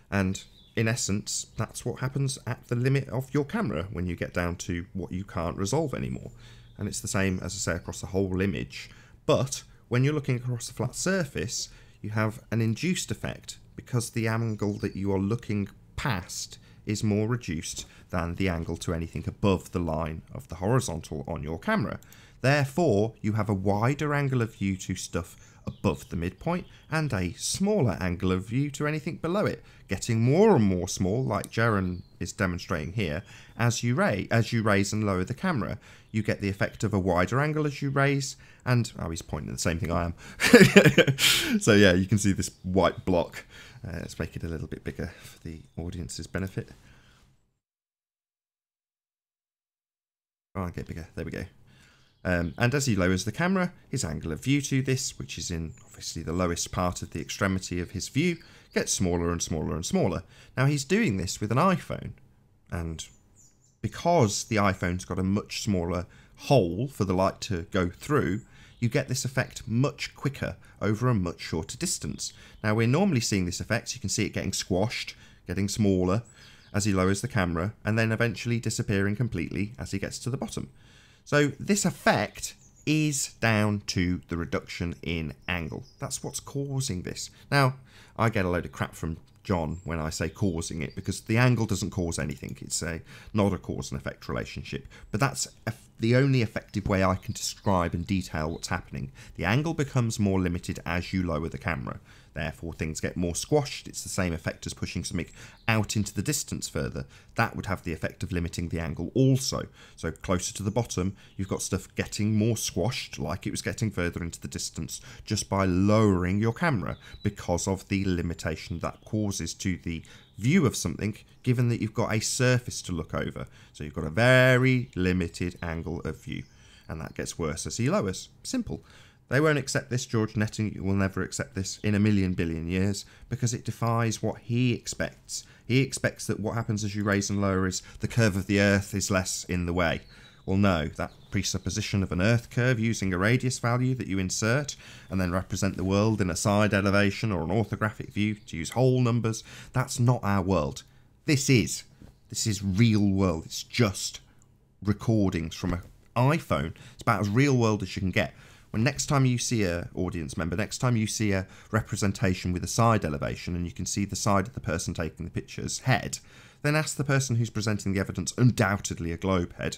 And in essence, that's what happens at the limit of your camera when you get down to what you can't resolve anymore. And it's the same, as I say, across the whole image. But when you're looking across a flat surface, you have an induced effect because the angle that you are looking past is more reduced than the angle to anything above the line of the horizontal on your camera. Therefore, you have a wider angle of view to stuff above the midpoint and a smaller angle of view to anything below it, getting more and more small, like Jaren is demonstrating here. As you raise and lower the camera, you get the effect of a wider angle as you raise, and he's pointing at the same thing I am. So yeah, you can see this white block. Let's make it a little bit bigger for the audience's benefit. Oh, get bigger. There we go. And as he lowers the camera, his angle of view to this, which is in obviously the lowest part of the extremity of his view, gets smaller and smaller and smaller. Now he's doing this with an iPhone, and because the iPhone's got a much smaller hole for the light to go through, you get this effect much quicker over a much shorter distance. Now we're normally seeing this effect, you can see it getting squashed, getting smaller as he lowers the camera, and then eventually disappearing completely as he gets to the bottom. So this effect is down to the reduction in angle. That's what's causing this. Now, I get a load of crap from John when I say causing it, because the angle doesn't cause anything. It's not a cause and effect relationship. But that's the only effective way I can describe and detail what's happening. The angle becomes more limited as you lower the camera. Therefore, things get more squashed. It's the same effect as pushing something out into the distance further. That would have the effect of limiting the angle also. So closer to the bottom, you've got stuff getting more squashed, like it was getting further into the distance, just by lowering your camera, because of the limitation that causes to the view of something, given that you've got a surface to look over. So you've got a very limited angle of view, and that gets worse as he lowers. Simple. They won't accept this. George Netting will never accept this in a million billion years, because it defies what he expects. He expects that what happens as you raise and lower is the curve of the Earth is less in the way. Well, no, that presupposition of an Earth curve using a radius value that you insert and then represent the world in a side elevation or an orthographic view to use whole numbers, that's not our world. This is real world. It's just recordings from an iPhone. It's about as real world as you can get. When next time you see a audience member, next time you see a representation with a side elevation and you can see the side of the person taking the picture's head, then ask the person who's presenting the evidence, undoubtedly a globe head,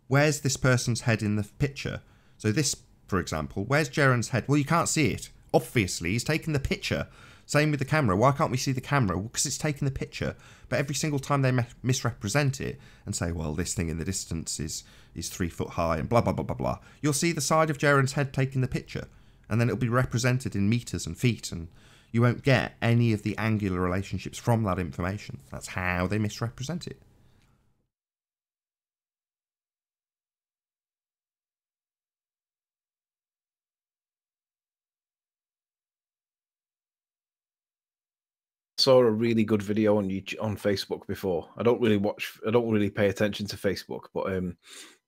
where's this person's head in the picture? So this, for example, where's Jaren's head? Well, you can't see it. Obviously, he's taking the picture. Same with the camera. Why can't we see the camera? Well, because it's taking the picture. But every single time they misrepresent it and say, well, this thing in the distance is 3 foot high and blah, blah, blah, blah, blah, you'll see the side of Jaren's head taking the picture. And then it'll be represented in meters and feet, and you won't get any of the angular relationships from that information. That's how they misrepresent it. saw a really good video on YouTube, on Facebook before. I don't really pay attention to Facebook, but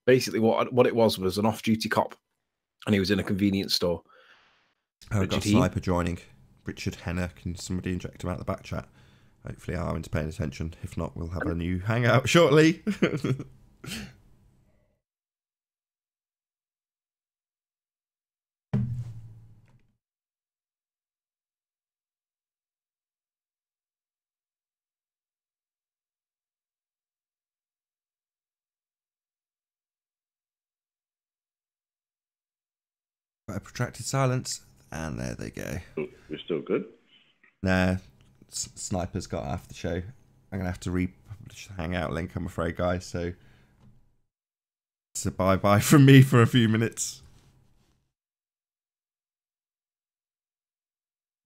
basically what it was an off-duty cop, and he was in a convenience store. I've got a sniper joining. Richard Henner. Can somebody inject him out the back chat? Hopefully Arwen's paying attention. If not, we'll have a new hangout shortly. A protracted silence, and there they go. You're still good? Nah, Sniper's got half the show. I'm gonna have to republish the hangout link, I'm afraid, guys. So it's a bye-bye from me for a few minutes.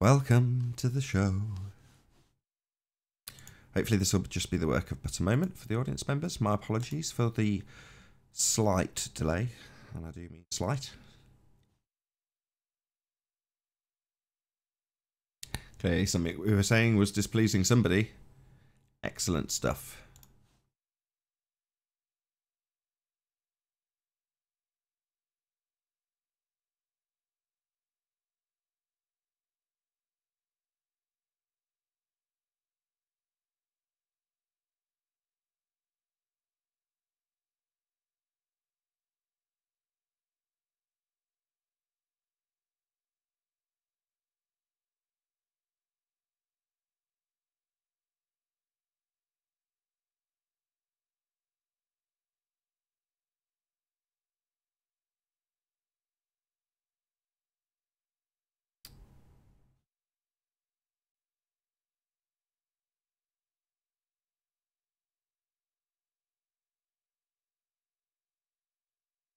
Welcome to the show. Hopefully this will just be the work of but a moment for the audience members. My apologies for the slight delay, and I do mean slight. Clearly something we were saying was displeasing somebody. Excellent stuff.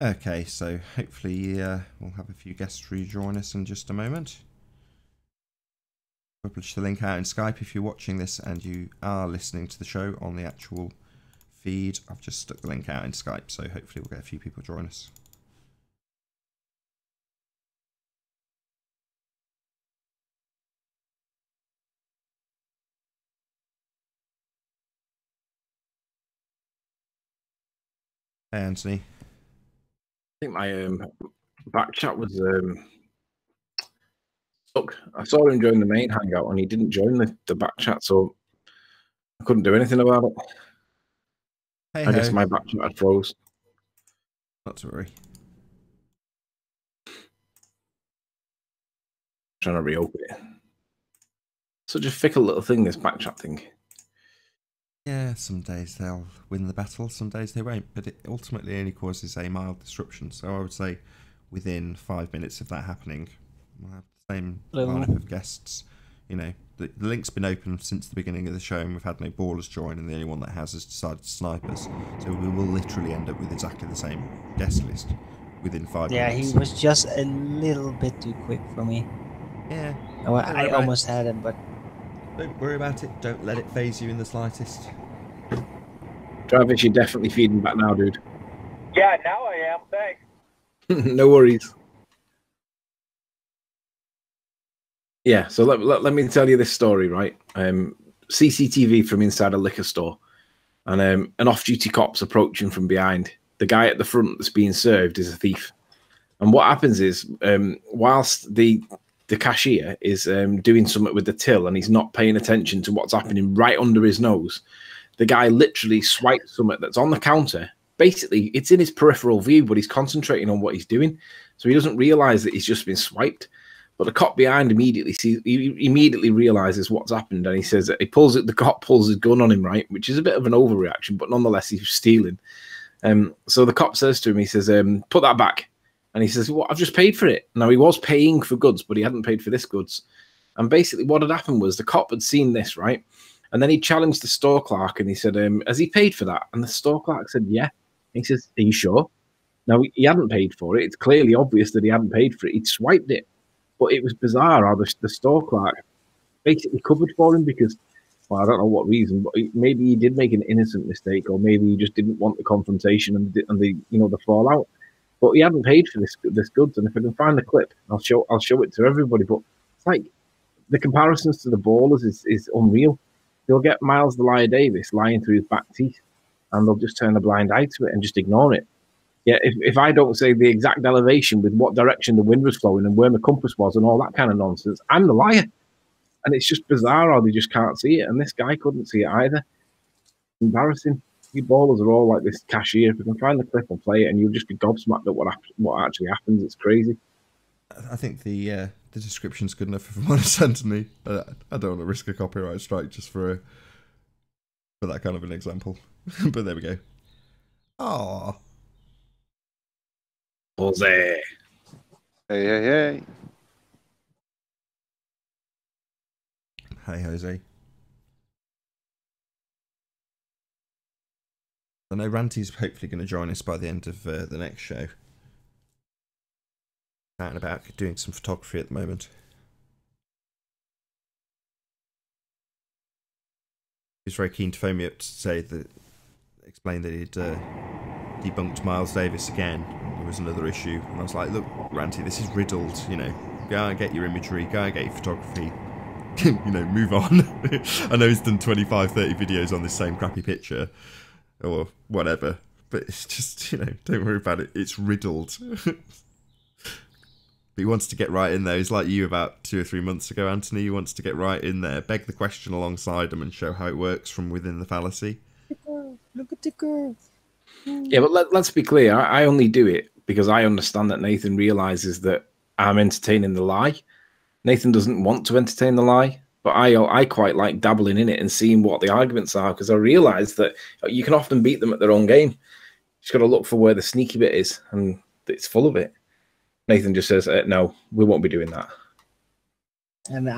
Okay, so hopefully we'll have a few guests rejoin us in just a moment. Publish the link out in Skype if you're watching this and you are listening to the show on the actual feed. I've just stuck the link out in Skype, so hopefully we'll get a few people join us. Hey, Anthony. I think my back chat was stuck. I saw him join the main hangout and he didn't join the back chat, so I couldn't do anything about it. Hey, I guess my back chat had froze. Not to worry. Trying to reopen it. Such a fickle little thing, this back chat thing. Yeah, some days they'll win the battle, some days they won't, but it ultimately only causes a mild disruption. So I would say within 5 minutes of that happening, we'll have the same lineup of guests. You know, the link's been open since the beginning of the show and we've had no ballers join, and the only one that has decided snipers. So we will literally end up with exactly the same guest list within 5 minutes. Yeah, he was just a little bit too quick for me. Yeah. I almost had him, but... Don't worry about it. Don't let it phase you in the slightest. Travis, you're definitely feeding back now, dude. Yeah, now I am. Thanks. No worries. Yeah, so let me tell you this story, right? CCTV from inside a liquor store, and an off-duty cop's approaching from behind. The guy at the front that's being served is a thief. And what happens is, whilst the cashier is doing something with the till and he's not paying attention to what's happening right under his nose, the guy literally swipes something that's on the counter. Basically, it's in his peripheral view, but he's concentrating on what he's doing. So he doesn't realize that he's just been swiped. But the cop behind immediately realizes what's happened, and he says that the cop pulls his gun on him, right? Which is a bit of an overreaction, but nonetheless, he's stealing. So the cop says to him, he says, put that back. And he says, well, I've just paid for it. Now, he was paying for goods, but he hadn't paid for this goods. And basically what had happened was the cop had seen this, right? And then he challenged the store clerk and he said, has he paid for that? And the store clerk said, yeah. He says, are you sure? Now, he hadn't paid for it. It's clearly obvious that he hadn't paid for it. He'd swiped it. But it was bizarre how the store clerk basically covered for him because, well, I don't know what reason, but maybe he did make an innocent mistake, or maybe he just didn't want the confrontation and the fallout. But he hadn't paid for this goods, and if I can find the clip, I'll show it to everybody. But it's like the comparisons to the ballers is unreal. They'll get Miles the Liar Davis lying through his back teeth, and they'll just turn a blind eye to it and just ignore it. Yeah, if I don't say the exact elevation with what direction the wind was flowing and where my compass was and all that kind of nonsense, I'm the liar. And it's just bizarre how they just can't see it. And this guy couldn't see it either. Embarrassing. You ballers are all like this cashier. If we can find the clip and play it, and you'll just be gobsmacked at what actually happens. It's crazy. I think the description's good enough if I'm honest, Anthony. I don't want to risk a copyright strike just for that kind of an example. But there we go. Ah. Jose. Hey. Hey, Jose. I know Ranty's hopefully going to join us by the end of the next show. Out and about doing some photography at the moment. He was very keen to phone me up to explain that he'd debunked Miles Davis again. There was another issue, and I was like, look, Ranty, this is riddled, you know, go and get your imagery, go and get your photography, you know, move on. I know he's done 25, 30 videos on this same crappy picture, or whatever, but it's just, you know, don't worry about it, it's riddled. But he wants to get right in there. He's like you about 2 or 3 months ago, Anthony. He wants to get right in there, beg the question alongside him and show how it works from within the fallacy. Look at the curve. Yeah, but let's be clear. I only do it because I understand that Nathan realizes that I'm entertaining the lie. Nathan doesn't want to entertain the lie, but I quite like dabbling in it and seeing what the arguments are, because I realize that you can often beat them at their own game. You just got to look for where the sneaky bit is, and it's full of it. Nathan just says, no, we won't be doing that. And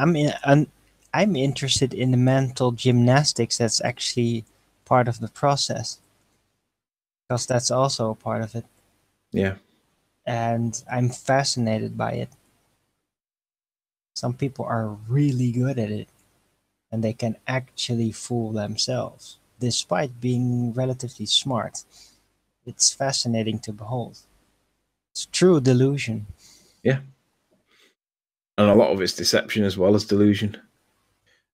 I'm interested in the mental gymnastics that's actually part of the process, because that's also a part of it. Yeah. And I'm fascinated by it. Some people are really good at it, and they can actually fool themselves, despite being relatively smart. It's fascinating to behold. It's true delusion. Yeah. And a lot of it's deception as well as delusion.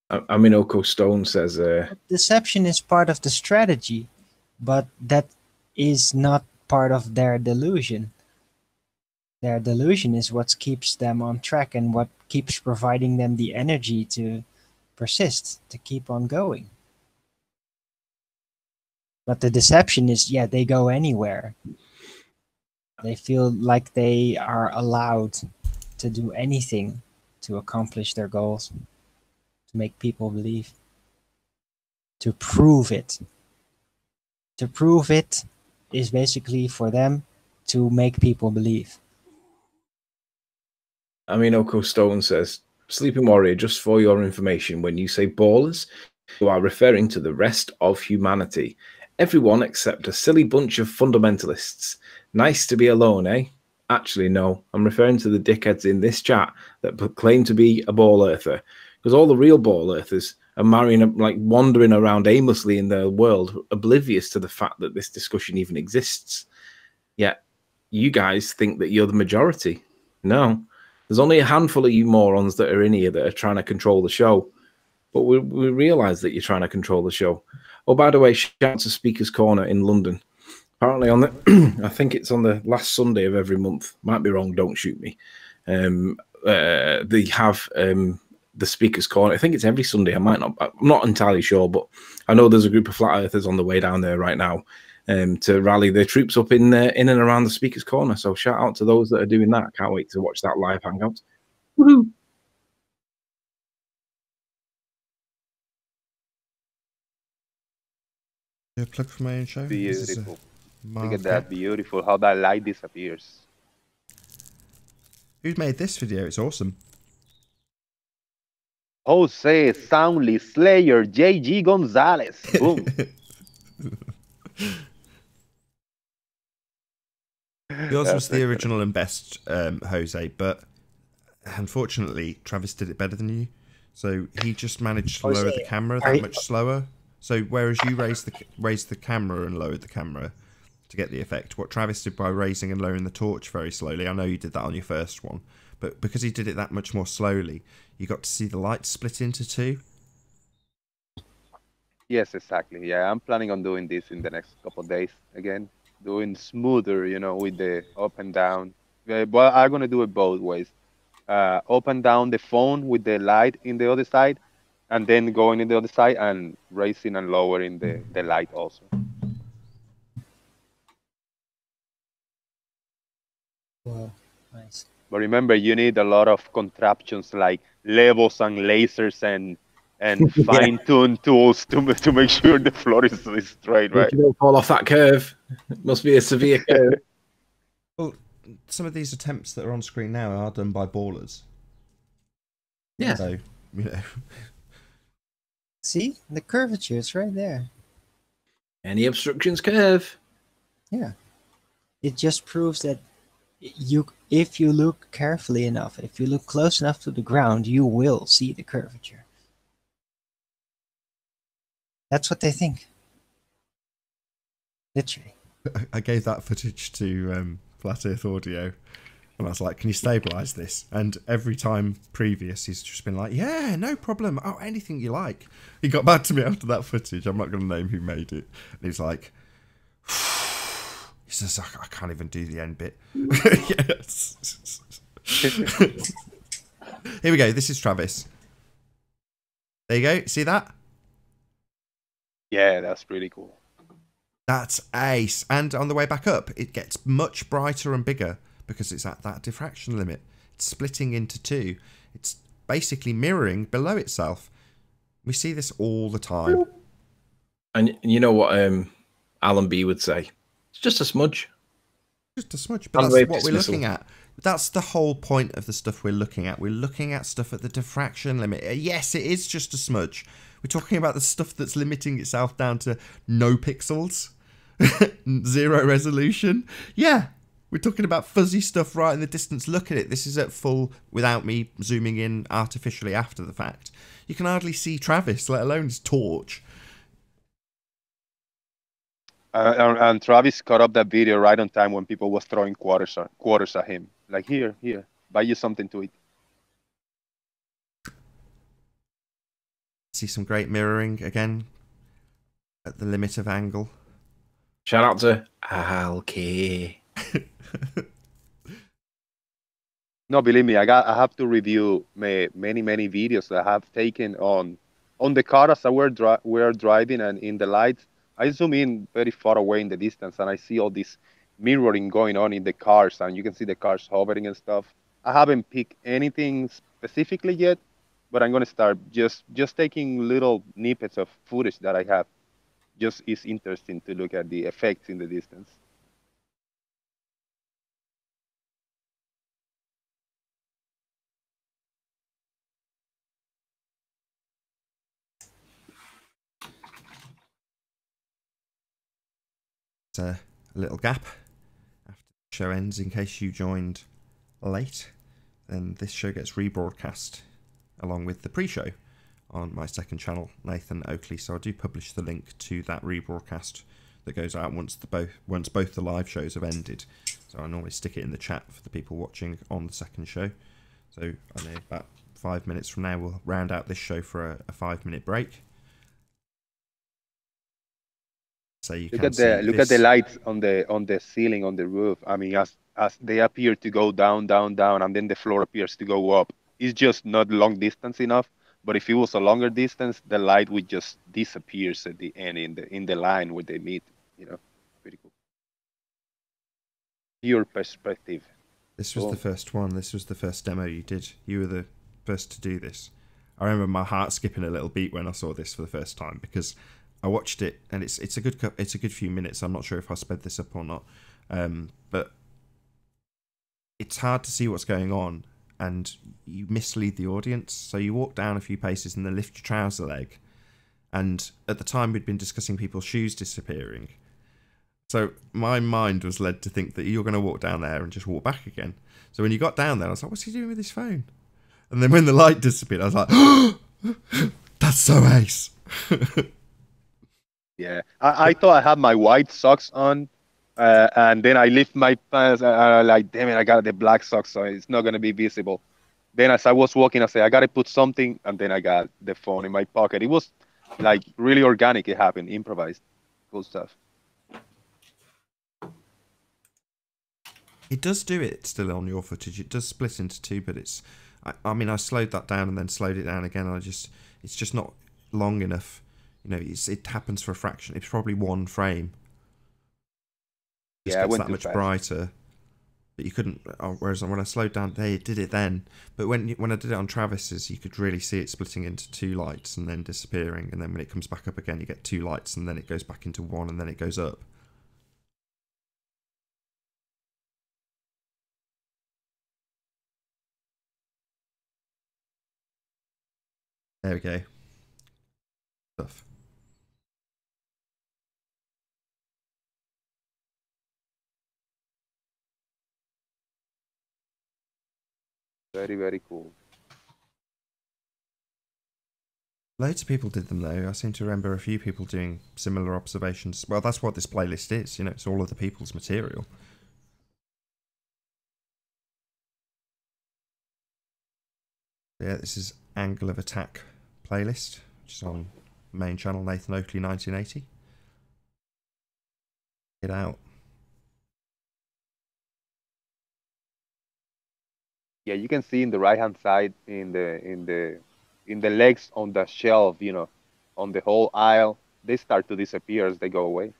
I mean, Oko Stone says... deception is part of the strategy, but that is not part of their delusion. Their delusion is what keeps them on track and what keeps providing them the energy to persist, to keep on going. But the deception is, yeah, they go anywhere. They feel like they are allowed to do anything to accomplish their goals, to make people believe, to prove it. To prove it is basically for them to make people believe. I mean, Oko Stone says, Sleeping Warrior, just for your information, when you say ballers, you are referring to the rest of humanity. Everyone except a silly bunch of fundamentalists. Nice to be alone, eh? Actually, no. I'm referring to the dickheads in this chat that claim to be a ball earther. Because all the real ball earthers are wandering around aimlessly in their world, oblivious to the fact that this discussion even exists. Yet, you guys think that you're the majority. No. There's only a handful of you morons that are in here that are trying to control the show. But we realise that you're trying to control the show. Oh, by the way, shout out to Speaker's Corner in London. Apparently on the, I think it's on the last Sunday of every month. Might be wrong, don't shoot me. They have the Speaker's Corner. I think it's every Sunday. I'm not entirely sure, but I know there's a group of flat earthers on the way down there right now to rally their troops up in and around the Speaker's Corner. So shout out to those that are doing that. Can't wait to watch that live hangout. Woohoo! Yeah, plug for my own show. Beautiful. Look at that, beautiful. How that light disappears. Who's made this video? It's awesome. Jose Soundly Slayer JG Gonzalez. Boom. Yours was the original and best, Jose, but unfortunately, Travis did it better than you. So he just managed to lower the camera that much slower. So whereas you raised the camera and lowered the camera to get the effect, what Travis did by raising and lowering the torch very slowly, I know you did that on your first one, but because he did it that much more slowly, you got to see the light split into two. Yes, exactly. Yeah, I'm planning on doing this in the next couple of days again, doing smoother, you know, with the up and down. Yeah, but I'm gonna do it both ways. Up and down the phone with the light in the other side, and then going in the other side and raising and lowering the light also. Wow, nice. But remember, you need a lot of contraptions like levels and lasers and fine-tuned tools to make sure the floor is straight, right? You don't fall off that curve. It must be a severe curve. Well, some of these attempts that are on screen now are done by ballers. Yeah. So, you know. See the curvature; it's right there. Any obstructions curve. Yeah, it just proves that if you look carefully enough, if you look close enough to the ground, you will see the curvature. That's what they think. Literally. I gave that footage to Flat Earth Audio, and I was like, "Can you stabilize this?" And every time previous, he's just been like, "Yeah, no problem. Oh, anything you like." He got back to me after that footage. I'm not going to name who made it, and he's like, "He says I can't even do the end bit." Yes. Here we go. This is Travis. There you go. See that? Yeah, that's pretty cool. That's ace. And on the way back up, it gets much brighter and bigger because it's at that diffraction limit. It's splitting into two. It's basically mirroring below itself. We see this all the time. And you know what Alan B would say? It's just a smudge. Just a smudge. But that's what we're looking at. That's the whole point of the stuff we're looking at. We're looking at stuff at the diffraction limit. Yes, it is just a smudge. We're talking about the stuff that's limiting itself down to no pixels. 0 resolution. Yeah, we're talking about fuzzy stuff right in the distance. Look at it. This is at full without me zooming in artificially after the fact. You can hardly see Travis, let alone his torch. And Travis caught up that video right on time when people was throwing quarters at him. Like, here, buy you something to eat. See some great mirroring again at the limit of angle. Shout out to Alki. No, believe me, I have to review many videos that I have taken on the car as we're driving and in the lights. I zoom in very far away in the distance and I see all this mirroring going on in the cars and you can see the cars hovering and stuff. I haven't picked anything specifically yet, but I'm gonna start just taking little snippets of footage that I have. Just is interesting to look at the effects in the distance. It's a little gap after the show ends in case you joined late. Then this show gets rebroadcast along with the pre-show on my second channel, Nathan Oakley. So I do publish the link to that rebroadcast that goes out once both the live shows have ended. So I normally stick it in the chat for the people watching on the second show. So I know about 5 minutes from now we'll round out this show for a 5-minute break. So you look at the lights on the ceiling on the roof. I mean, as they appear to go down, and then the floor appears to go up. It's just not long distance enough. But if it was a longer distance, the light would just disappears at the end in the line where they meet. You know, pretty cool. Pure perspective. This was the first one. This was the first demo you did. You were the first to do this. I remember my heart skipping a little beat when I saw this for the first time because I watched it and it's a good few minutes. I'm not sure if I sped this up or not, but it's hard to see what's going on. And you mislead the audience. So you walk down a few paces and then lift your trouser leg. And at the time, we'd been discussing people's shoes disappearing. So my mind was led to think that you're going to walk down there and just walk back again. So when you got down there, I was like, what's he doing with his phone? And then when the light disappeared, I was like, oh, that's so ace. Yeah, I thought I had my white socks on And then I lift my pants and I'm like, damn it, I got the black socks, so it's not gonna be visible. Then as I was walking, I said, I gotta put something, and then I got the phone in my pocket. It was like really organic. It happened, improvised, cool stuff. It does do it still on your footage. It does split into two, but it's. I mean, I slowed that down and then slowed it down again. It's just not long enough. You know, it happens for a fraction. It's probably one frame. It Yeah, gets that much brighter. But you couldn't. Whereas when I slowed down, it did it then. But when I did it on Travis's, you could really see it splitting into two lights and then disappearing. And then when it comes back up again, you get two lights, and then it goes back into one, and then it goes up. There we go. Stuff. Very, very cool. Loads of people did them though. I seem to remember a few people doing similar observations. Well, that's what this playlist is. You know, it's all of the people's material. Yeah, this is Angle of Attack playlist, which is on main channel Nathan Oakley 1980. Get out. Yeah, you can see in the right hand side in the legs on the shelf, you know, on the whole aisle, they start to disappear as they go away.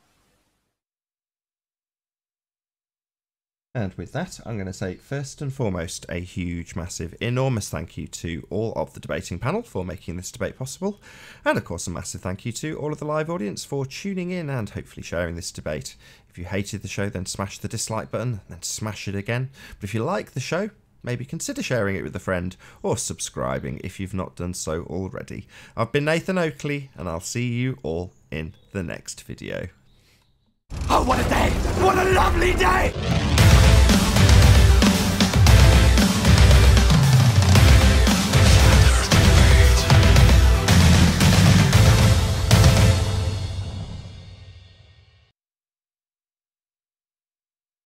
And with that, I'm going to say first and foremost a huge, massive, enormous thank you to all of the debating panel for making this debate possible. And of course a massive thank you to all of the live audience for tuning in and hopefully sharing this debate. If you hated the show, then smash the dislike button, then smash it again. But if you like the show, maybe consider sharing it with a friend or subscribing if you've not done so already. I've been Nathan Oakley, and I'll see you all in the next video. Oh, what a day! What a lovely day!